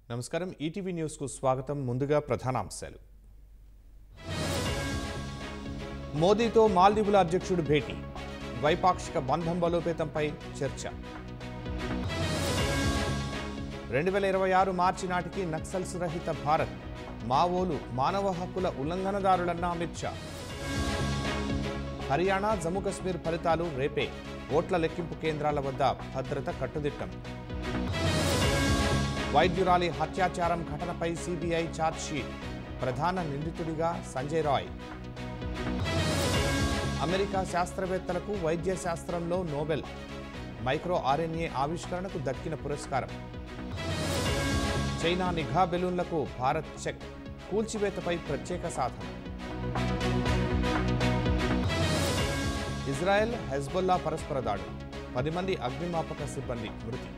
నమస్కారం ETV news కు స్వాగతం ముందుగా ప్రధానాంశాలు మోదీతో మాల్దీవుల అధ్యక్షుడు భేటీ ద్వైపాక్షిక బంధం బలోపేతంపై చర్చ 2026 మార్చి నాటికి నక్సల్స్ రహిత భారత్ మావోలు మానవ హక్కుల ఉల్లంఘనదారులన్న అమిత్ షా హర్యానా జమ్మూ కశ్మీర్ ఫలితాలు రేపే ఓట్ల లెక్కింపు కేంద్రాల వద్ద భద్రత కట్టుదిట్టం వైద్యురాలి హత్యాచారం ఘటనపై సిబిఐ ఛార్జ్షీట్ ప్రధాన నిందితుడిగా సంజయ్ రాయ్ అమెరికా శాస్త్రవేత్తలకు వైద్య శాస్త్రంలో నోబెల్ మైక్రో ఆర్ఎన్ఏ ఆవిష్కరణకు దక్కిన పురస్కారం చైనా నిఘా బెలూన్లకు భారత్ చెక్ కూల్చివేతపై ప్రత్యేక సాధన ఇజ్రాయెల్ హెజ్బొల్లా పరస్పర దాడులు 10 మంది అగ్నిమాపక సిబ్బంది మృతి